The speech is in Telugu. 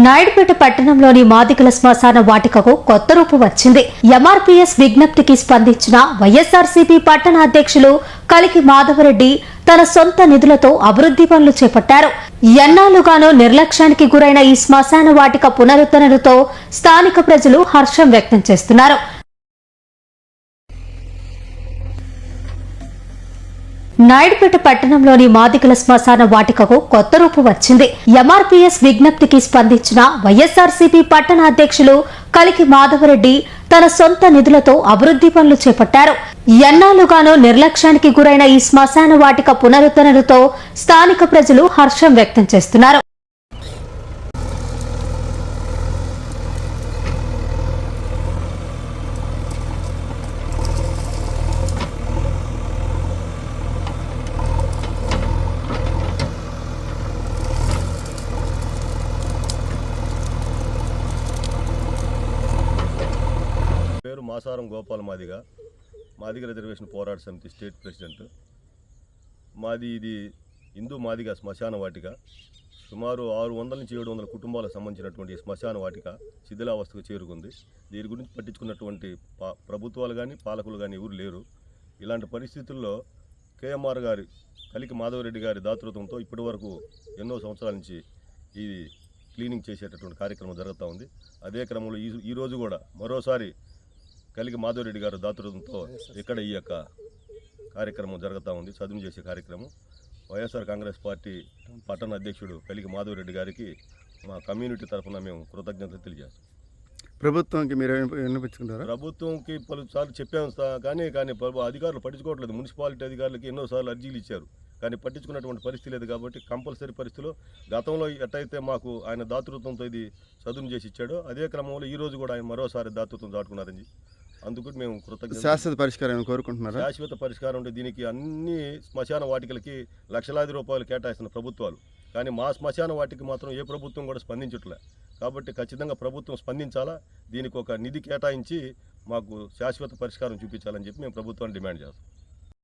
నాయుడుపేట పట్టణంలోని మాదిగల శ్మశాన వాటికకు కొత్త రూపు వచ్చింది. ఎంఆర్పీఎస్ విజ్ఞప్తికి స్పందించిన వైఎస్ఆర్సీపీ పట్టణ అధ్యక్షులు కలికి మాధవరెడ్డి తన సొంత నిధులతో అభివృద్ధి పనులు చేపట్టారు. ఎన్నాళ్లుగానో నిర్లక్ష్యానికి గురైన ఈ శ్మశాన వాటిక పునరుద్ధరణతో స్థానిక ప్రజలు హర్షం వ్యక్తం చేస్తున్నారు. నాయుడుపేట పట్టణంలోని మాదిగల శ్మశాన వాటికకు కొత్త రూపు వచ్చింది. ఎంఆర్పీఎస్ విజ్ఞప్తికి స్పందించిన వైఎస్ఆర్సీపీ పట్టణ అధ్యక్షులు కలికి మాధవరెడ్డి తన సొంత నిధులతో అభివృద్ధి పనులు చేపట్టారు. ఎన్నాళ్లుగానో నిర్లక్ష్యానికి గురైన ఈ శ్మశాన వాటిక పునరుద్ధరణతో స్థానిక ప్రజలు హర్షం వ్యక్తం చేస్తున్నారు. పేరు మాసారం గోపాల్ మాదిగ రిజర్వేషన్ పోరాట సమితి స్టేట్ ప్రెసిడెంట్. మాది ఇది హిందూ మాదిగ శ్మశాన వాటిక. సుమారు 600 నుంచి 700 కుటుంబాలకు సంబంధించినటువంటి శ్మశాన వాటిక శిథిలావస్థకు చేరుకుంది. దీని గురించి పట్టించుకున్నటువంటి ప్రభుత్వాలు కానీ పాలకులు కానీ ఎవరు లేరు. ఇలాంటి పరిస్థితుల్లో కేఎంఆర్ గారి కలికి మాధవరెడ్డి గారి దాతృత్వంతో ఇప్పటి వరకు ఎన్నో సంవత్సరాల నుంచి ఇది క్లీనింగ్ చేసేటటువంటి కార్యక్రమం జరుగుతూ ఉంది. అదే క్రమంలో ఈరోజు కూడా మరోసారి కలికి మాధవరెడ్డి గారు దాతృత్వంతో ఇక్కడ ఈ యొక్క కార్యక్రమం జరుగుతూ ఉంది. చదువు చేసే కార్యక్రమం. వైఎస్ఆర్ కాంగ్రెస్ పార్టీ పట్టణ అధ్యక్షుడు కలికి మాధవరెడ్డి గారికి మా కమ్యూనిటీ తరఫున మేము కృతజ్ఞతలు తెలియజేస్తాం. ప్రభుత్వానికి మీరు వినిపించుకుంటారా? ప్రభుత్వంకి పలుసార్లు చెప్పాము కానీ అధికారులు పట్టించుకోవట్లేదు. మున్సిపాలిటీ అధికారులకి ఎన్నోసార్లు అర్జీలు ఇచ్చారు కానీ పట్టించుకున్నటువంటి పరిస్థితి లేదు. కాబట్టి కంపల్సరీ పరిస్థితిలో గతంలో ఎట్టయితే మాకు ఆయన దాతృత్వంతో ఇది చదును చేసి ఇచ్చాడో అదే క్రమంలో ఈరోజు కూడా ఆయన మరోసారి దాతృత్వం దాటుకున్నారని అందుకు మేము కృతజ్ఞత. శాశ్వత పరిష్కారం కోరుకుంటున్నారా? శాశ్వత పరిష్కారం ఉంటే దీనికి అన్ని శ్మశాన వాటికలకి లక్షలాది రూపాయలు కేటాయిస్తున్న ప్రభుత్వాలు కానీ మా శ్మశాన వాటికి మాత్రం ఏ ప్రభుత్వం కూడా స్పందించట్లే. కాబట్టి ఖచ్చితంగా ప్రభుత్వం స్పందించాలా, దీనికి ఒక నిధి కేటాయించి మాకు శాశ్వత పరిష్కారం చూపించాలని చెప్పి మేము ప్రభుత్వాన్ని డిమాండ్ చేస్తాం.